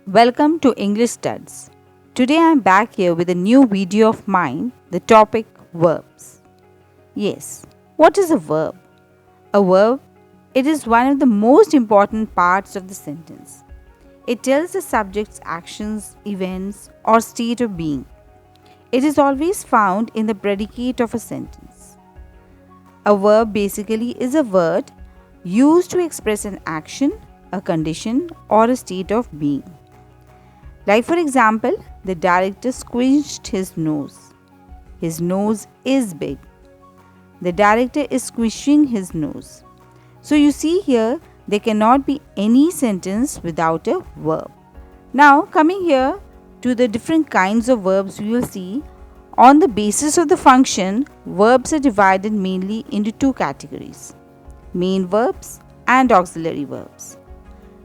Welcome to English Studs. Today I am back here with a new video of mine, the topic verbs. Yes, what is a verb? A verb, it is one of the most important parts of the sentence. It tells the subject's actions, events, or state of being. It is always found in the predicate of a sentence. A verb basically is a word used to express an action, a condition, or a state of being. Like for example, the director squished his nose. His nose is big. The director is squishing his nose. So you see here, there cannot be any sentence without a verb. Now coming here to the different kinds of verbs, we will see on the basis of the function, verbs are divided mainly into two categories: main verbs and auxiliary verbs.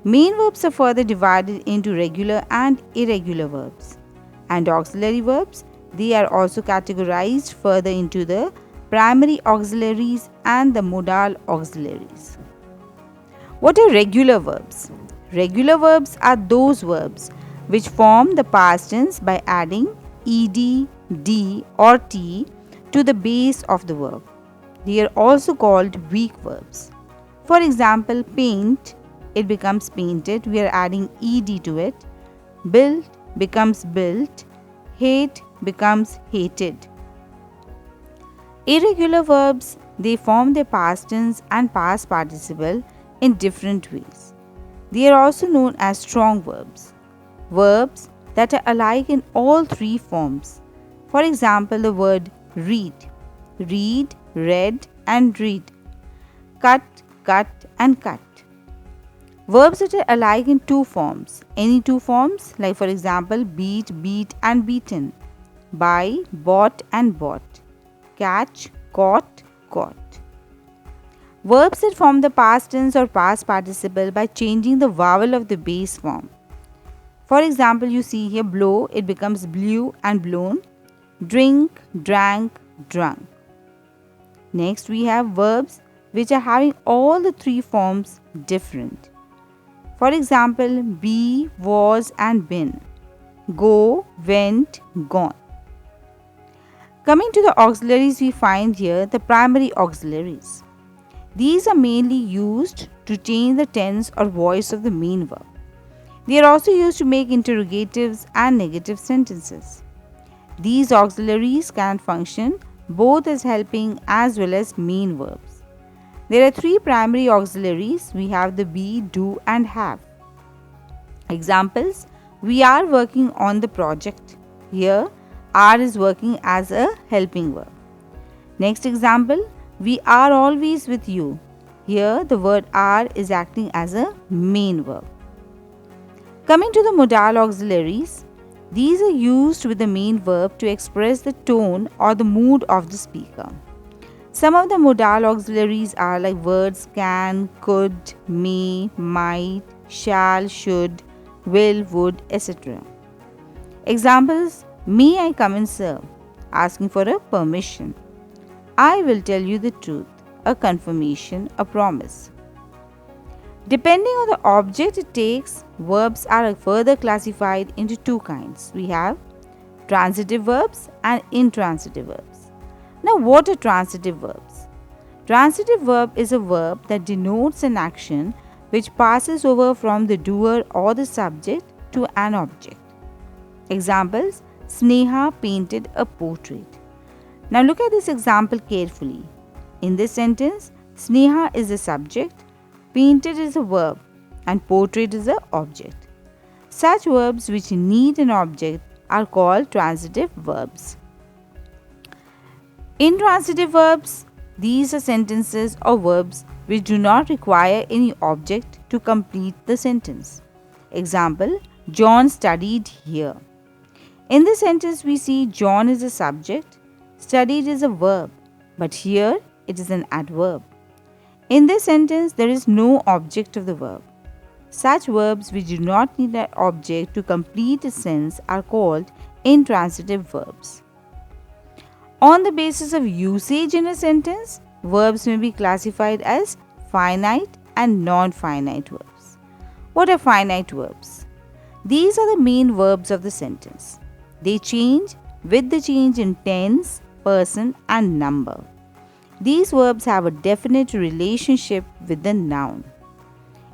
Main verbs are further divided into regular and irregular verbs. And auxiliary verbs, they are also categorized further into the primary auxiliaries and the modal auxiliaries. What are regular verbs? Regular verbs are those verbs which form the past tense by adding ed, d or t to the base of the verb. They are also called weak verbs. For example, paint, it becomes painted, we are adding ed to it. Build becomes built. Hate becomes hated. Irregular verbs, they form their past tense and past participle in different ways. They are also known as strong verbs. Verbs that are alike in all three forms. For example, the word read, read, and read. Cut, and cut. Verbs that are alike in two forms. Any two forms, like for example, beat, and beaten. Buy, bought, and bought. Catch, caught. Verbs that form the past tense or past participle by changing the vowel of the base form. For example, you see here blow, it becomes blew and blown. Drink, drank, drunk. Next, we have verbs which are having all the three forms different. For example, be, was, and been. Go, went, gone. Coming to the auxiliaries, we find here the primary auxiliaries. These are mainly used to change the tense or voice of the main verb. They are also used to make interrogatives and negative sentences. These auxiliaries can function both as helping as well as main verbs. There are three primary auxiliaries. We have the be, do, and have. Examples: we are working on the project. Here, are is working as a helping verb. Next example: we are always with you. Here, the word are is acting as a main verb. Coming to the modal auxiliaries, these are used with the main verb to express the tone or the mood of the speaker. Some of the modal auxiliaries are like words can, could, may, might, shall, should, will, would, etc. Examples: may I come in, sir? Asking for a permission. I will tell you the truth. A confirmation, a promise. Depending on the object it takes, verbs are further classified into two kinds. We have transitive verbs and intransitive verbs. Now, what are transitive verbs? Transitive verb is a verb that denotes an action which passes over from the doer or the subject to an object. Examples: Sneha painted a portrait. Now look at this example carefully. In this sentence, Sneha is the subject, painted is a verb, and portrait is an object. Such verbs which need an object are called transitive verbs. Intransitive verbs, these are sentences or verbs which do not require any object to complete the sentence. Example: John studied here. In this sentence, we see John is a subject, studied is a verb, but here it is an adverb. In this sentence, there is no object of the verb. Such verbs which do not need an object to complete a sentence are called intransitive verbs. On the basis of usage in a sentence, verbs may be classified as finite and non-finite verbs. What are finite verbs? These are the main verbs of the sentence. They change with the change in tense, person and number. These verbs have a definite relationship with the noun.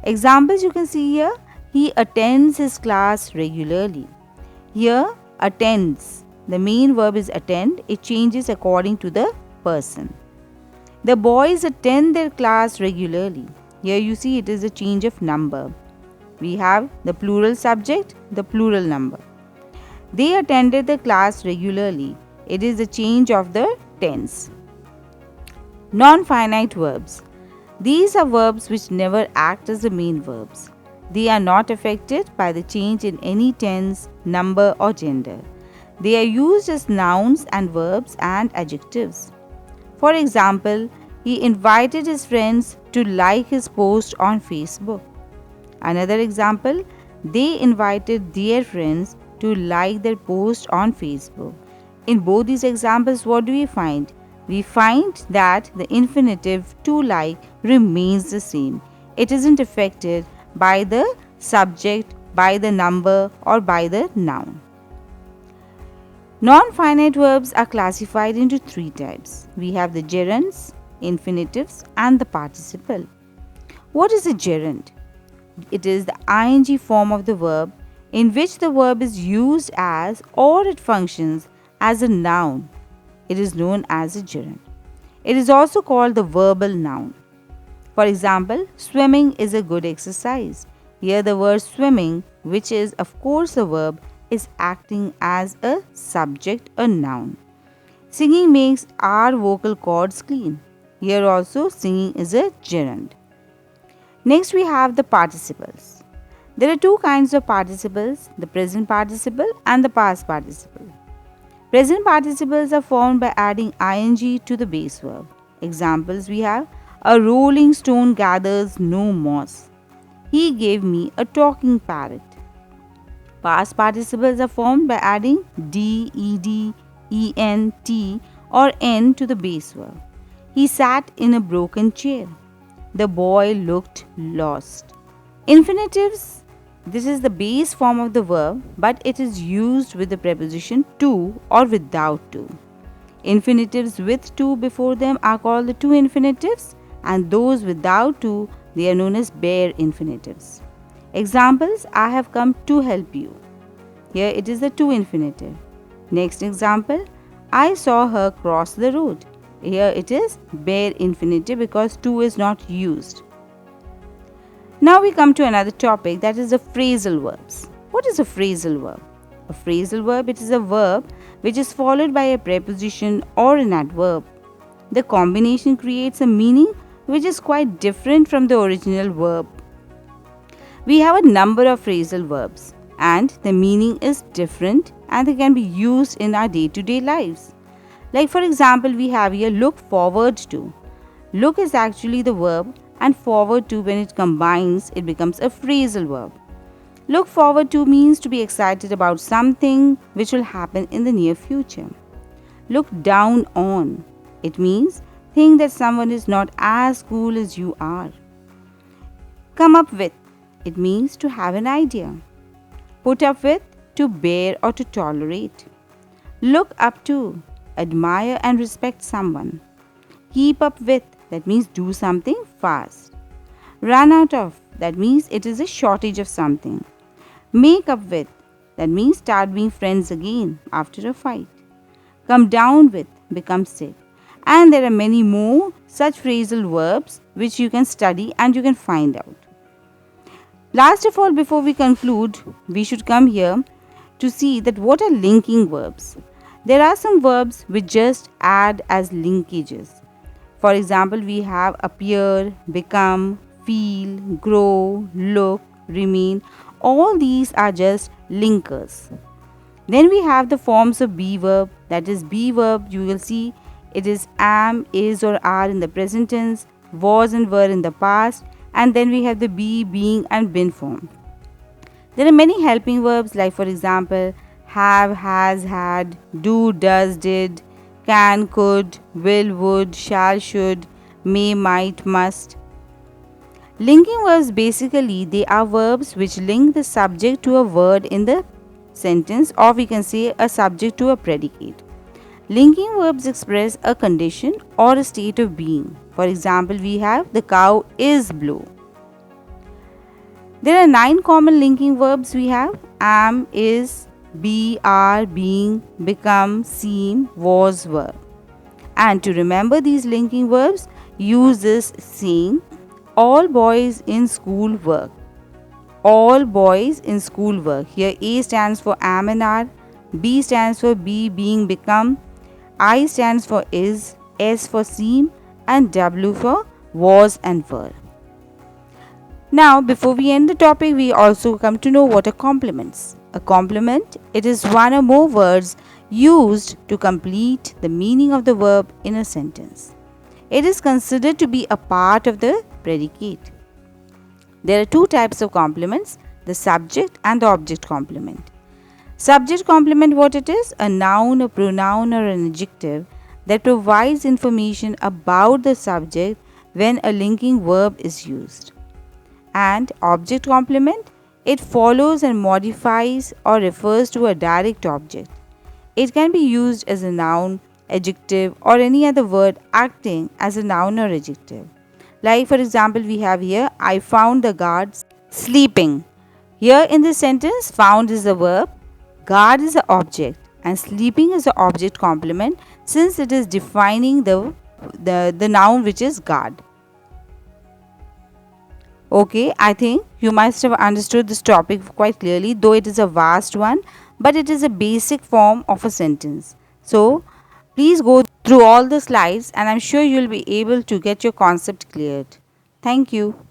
Examples you can see here. He attends his class regularly. Here, attends. The main verb is attend. It changes according to the person. The boys attend their class regularly. Here you see it is a change of number. We have the plural subject, the plural number. They attended the class regularly. It is a change of the tense. Non-finite verbs. These are verbs which never act as the main verbs. They are not affected by the change in any tense, number or gender. They are used as nouns and verbs and adjectives. For example, he invited his friends to like his post on Facebook. Another example, they invited their friends to like their post on Facebook. In both these examples, what do we find? We find that the infinitive to like remains the same. It isn't affected by the subject, by the number or by the noun. Non-finite verbs are classified into three types. We have the gerunds, infinitives and the participle. What is a gerund? It is the ing form of the verb in which the verb is used as or it functions as a noun. It is known as a gerund. It is also called the verbal noun. For example, swimming is a good exercise. Here the word swimming, which is of course a verb, is acting as a subject, a noun. Singing makes our vocal cords clean. Here also singing is a gerund. Next we have the participles. There are two kinds of participles, the present participle and the past participle. Present participles are formed by adding ing to the base verb. Examples we have, a rolling stone gathers no moss. He gave me a talking parrot. Past participles are formed by adding d, ed, en, t or n to the base verb. He sat in a broken chair. The boy looked lost. Infinitives. This is the base form of the verb, but it is used with the preposition to or without to. Infinitives with to before them are called the to infinitives, and those without to, they are known as bare infinitives. Examples, I have come to help you. Here it is the to infinitive. Next example, I saw her cross the road. Here it is bare infinitive because to is not used. Now we come to another topic, that is the phrasal verbs. What is a phrasal verb? A phrasal verb, it is a verb which is followed by a preposition or an adverb. The combination creates a meaning which is quite different from the original verb. We have a number of phrasal verbs and the meaning is different and they can be used in our day-to-day lives. Like for example, we have here look forward to. Look is actually the verb and forward to, when it combines, it becomes a phrasal verb. Look forward to means to be excited about something which will happen in the near future. Look down on. It means think that someone is not as cool as you are. Come up with. It means to have an idea. Put up with, to bear or to tolerate. Look up to. Admire and respect someone. Keep up with. That means do something fast. Run out of. That means it is a shortage of something. Make up with. That means start being friends again after a fight. Come down with. Become sick. And there are many more such phrasal verbs which you can study and you can find out. Last of all, before we conclude, we should come here to see that what are linking verbs. There are some verbs which just add as linkages. For example, we have appear, become, feel, grow, look, remain. All these are just linkers. Then we have the forms of be verb. That is be verb, you will see it is am, is or are in the present tense, was and were in the past, and then we have the be, being and been form. There are many helping verbs like for example, have, has, had, do, does, did, can, could, will, would, shall, should, may, might, must. Linking verbs basically they are verbs which link the subject to a word in the sentence, or we can say a subject to a predicate. Linking verbs express a condition or a state of being. For example, we have the cow is blue. There are 9 common linking verbs we have: am, is, be, are, being, become, seem, was, were. And to remember these linking verbs, use this saying, all boys in school work. All boys in school work. Here A stands for am and are, B stands for be, being, become, I stands for is, S for seem, and W for was and were. Now, before we end the topic, we also come to know what are complements. A complement, it is one or more words used to complete the meaning of the verb in a sentence. It is considered to be a part of the predicate. There are 2 types of complements, the subject and the object complement. Subject complement, what it is? A noun, a pronoun or an adjective that provides information about the subject when a linking verb is used. And object complement, it follows and modifies or refers to a direct object. It can be used as a noun, adjective or any other word acting as a noun or adjective. Like for example, we have here, I found the guards sleeping. Here in this sentence, found is the verb, guard is the object, and sleeping is the object complement since it is defining the noun which is guard. Okay, I think you must have understood this topic quite clearly, though it is a vast one, but it is a basic form of a sentence. So, please go through all the slides and I'm sure you'll be able to get your concept cleared. Thank you.